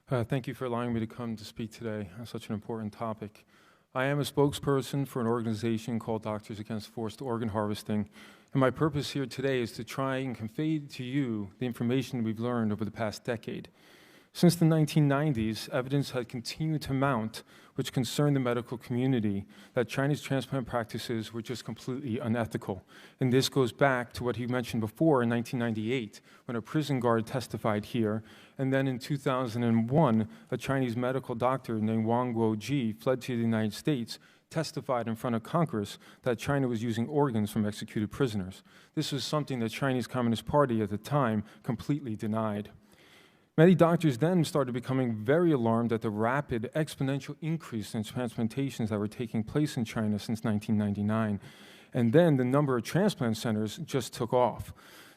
Thank you for allowing me to come to speak today on such an important topic. I am a spokesperson for an organization called Doctors Against Forced Organ Harvesting, and my purpose here today is to try and convey to you the information we've learned over the past decade. Since the 1990s, evidence had continued to mount, which concerned the medical community, that Chinese transplant practices were just completely unethical. And this goes back to what he mentioned before in 1998, when a prison guard testified here, and then in 2001, a Chinese medical doctor named Wang Guoji fled to the United States, testified in front of Congress that China was using organs from executed prisoners. This was something the Chinese Communist Party at the time completely denied. Many doctors then started becoming very alarmed at the rapid exponential increase in transplantations that were taking place in China since 1999. And then the number of transplant centers just took off.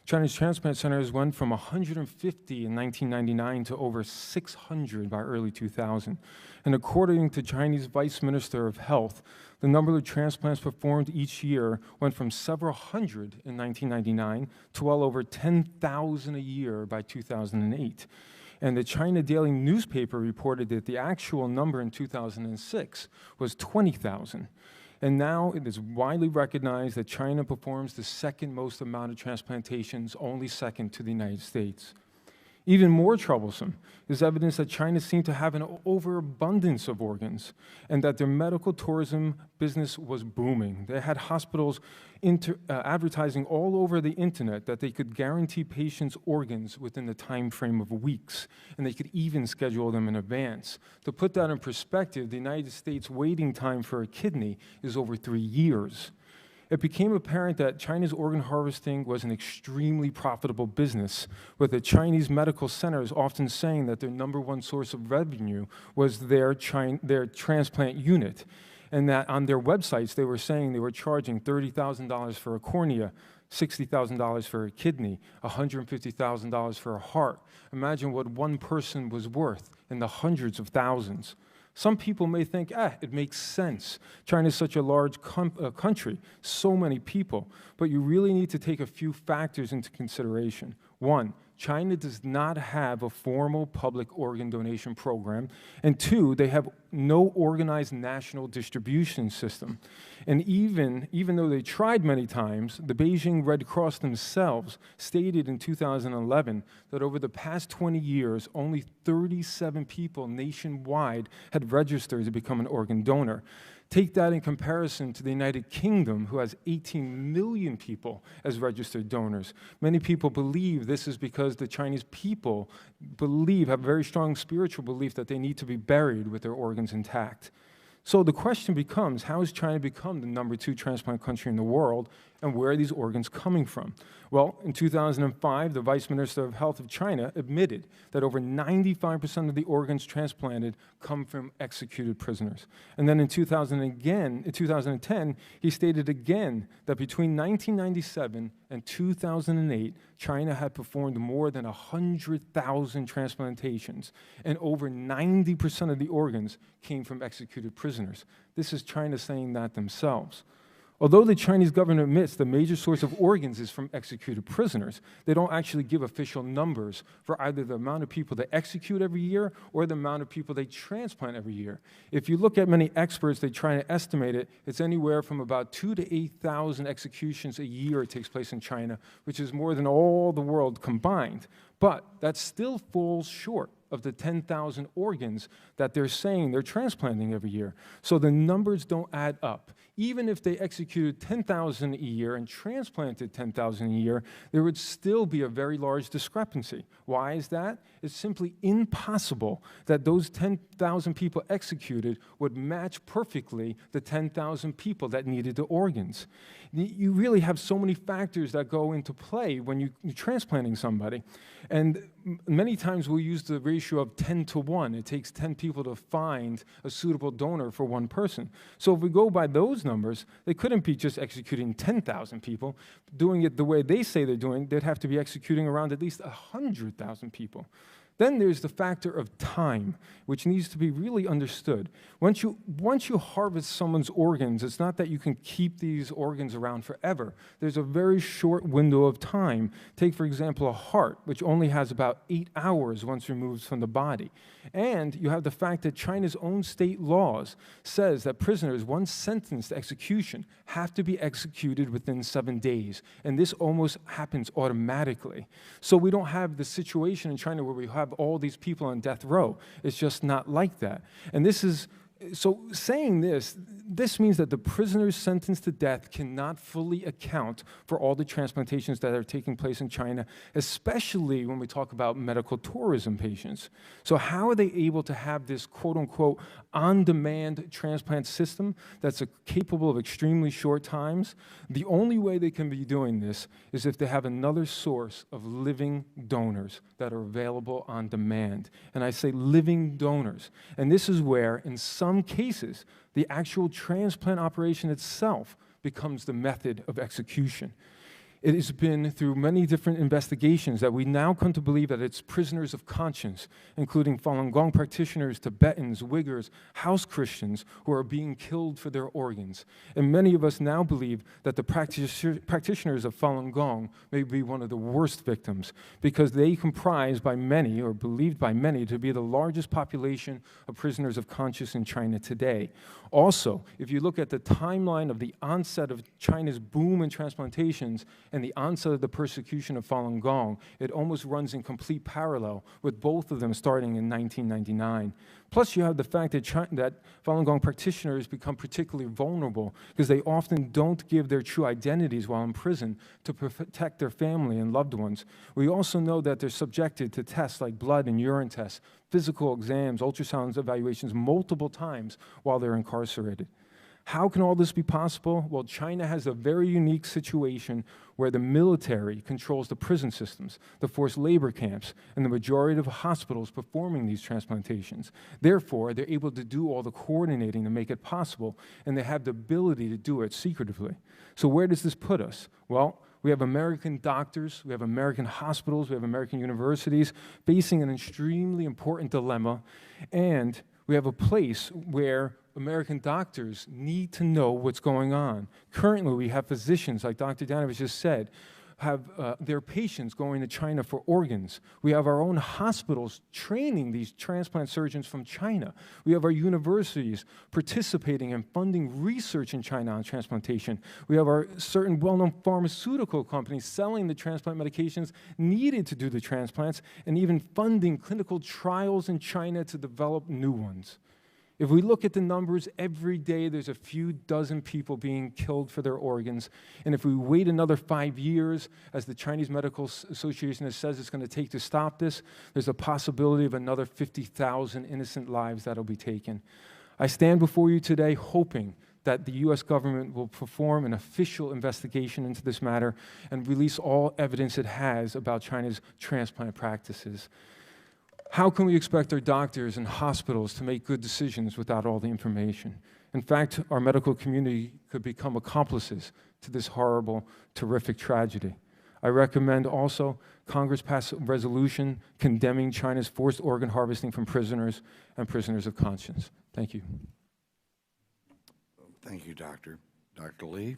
China's transplant centers went from 150 in 1999 to over 600 by early 2000. And according to Chinese Vice Minister of Health, the number of transplants performed each year went from several hundred in 1999 to well over 10,000 a year by 2008. And the China Daily newspaper reported that the actual number in 2006 was 20,000. And now it is widely recognized that China performs the second most amount of transplantations, only second to the United States. Even more troublesome is evidence that China seemed to have an overabundance of organs and that their medical tourism business was booming. They had hospitals advertising all over the internet that they could guarantee patients organs within the time frame of weeks, and they could even schedule them in advance. To put that in perspective, the United States waiting time for a kidney is over 3 years. It became apparent that China's organ harvesting was an extremely profitable business, with the Chinese medical centers often saying that their #1 source of revenue was their transplant unit, and that on their websites they were saying they were charging $30,000 for a cornea, $60,000 for a kidney, $150,000 for a heart. Imagine what one person was worth in the hundreds of thousands. Some people may think, it makes sense. China is such a large country, so many people. But you really need to take a few factors into consideration. One, China does not have a formal public organ donation program. And two, they have no organized national distribution system. And even though they tried many times, the Beijing Red Cross themselves stated in 2011 that over the past 20 years, only 37 people nationwide had registered to become an organ donor. Take that in comparison to the United Kingdom, who has 18 million people as registered donors. Many people believe this is because the Chinese people have a very strong spiritual belief that they need to be buried with their organs intact. So the question becomes, how has China become the #2 transplant country in the world, and where are these organs coming from? Well, in 2005, the Vice Minister of Health of China admitted that over 95% of the organs transplanted come from executed prisoners. And then in 2010, he stated again that between 1997 and 2008, China had performed more than 100,000 transplantations, and over 90% of the organs came from executed prisoners. This is China saying that themselves. Although the Chinese government admits the major source of organs is from executed prisoners, they don't actually give official numbers for either the amount of people they execute every year or the amount of people they transplant every year. If you look at many experts, they try to estimate it. It's anywhere from about 2,000 to 8,000 executions a year takes place in China, which is more than all the world combined. But that still falls short of the 10,000 organs that they're saying they're transplanting every year. So the numbers don't add up. Even if they executed 10,000 a year and transplanted 10,000 a year, there would still be a very large discrepancy. Why is that? It's simply impossible that those 10,000 people executed would match perfectly the 10,000 people that needed the organs. You really have so many factors that go into play when you're transplanting somebody. And many times we'll use the ratio of 10 to 1. It takes 10 people to find a suitable donor for one person. So if we go by those numbers, they couldn't be just executing 10,000 people. Doing it the way they say they're doing, they'd have to be executing around at least 100,000 people. Then there's the factor of time, which needs to be really understood. Once you harvest someone's organs, it's not that you can keep these organs around forever. There's a very short window of time. Take, for example, a heart, which only has about 8 hours once removed from the body. And you have the fact that China's own state laws says that prisoners, once sentenced to execution, have to be executed within 7 days. And this almost happens automatically. So we don't have the situation in China where we have all these people on death row. It's just not like that. And so saying this means that the prisoners sentenced to death cannot fully account for all the transplantations that are taking place in China, especially when we talk about medical tourism patients. So how are they able to have this quote-unquote on-demand transplant system that's capable of extremely short times? The only way they can be doing this is if they have another source of living donors that are available on demand. And I say living donors. And this is where, in some cases, the actual transplant operation itself becomes the method of execution. It has been through many different investigations that we now come to believe that it's prisoners of conscience, including Falun Gong practitioners, Tibetans, Uyghurs, house Christians, who are being killed for their organs. And many of us now believe that the practitioners of Falun Gong may be one of the worst victims because they comprise by many, or believed by many, to be the largest population of prisoners of conscience in China today. Also, if you look at the timeline of the onset of China's boom in transplantations and the onset of the persecution of Falun Gong, it almost runs in complete parallel, with both of them starting in 1999. Plus, you have the fact that Falun Gong practitioners become particularly vulnerable because they often don't give their true identities while in prison to protect their family and loved ones. We also know that they're subjected to tests like blood and urine tests, physical exams, ultrasound evaluations multiple times while they're incarcerated. How can all this be possible? Well, China has a very unique situation where the military controls the prison systems, the forced labor camps, and the majority of hospitals performing these transplantations. Therefore, they're able to do all the coordinating to make it possible, and they have the ability to do it secretively. So where does this put us? Well, we have American doctors, we have American hospitals, we have American universities facing an extremely important dilemma, and we have a place where American doctors need to know what's going on. Currently, we have physicians, like Dr. Danovich just said, have their patients going to China for organs. We have our own hospitals training these transplant surgeons from China. We have our universities participating and funding research in China on transplantation. We have our certain well-known pharmaceutical companies selling the transplant medications needed to do the transplants and even funding clinical trials in China to develop new ones. If we look at the numbers, every day there's a few dozen people being killed for their organs. And if we wait another 5 years, as the Chinese Medical Association has said it's going to take to stop this, there's a possibility of another 50,000 innocent lives that will be taken. I stand before you today hoping that the U.S. government will perform an official investigation into this matter and release all evidence it has about China's transplant practices. How can we expect our doctors and hospitals to make good decisions without all the information? In fact, our medical community could become accomplices to this horrible, terrific tragedy. I recommend also Congress pass a resolution condemning China's forced organ harvesting from prisoners and prisoners of conscience. Thank you. Thank you, Doctor. Dr. Lee.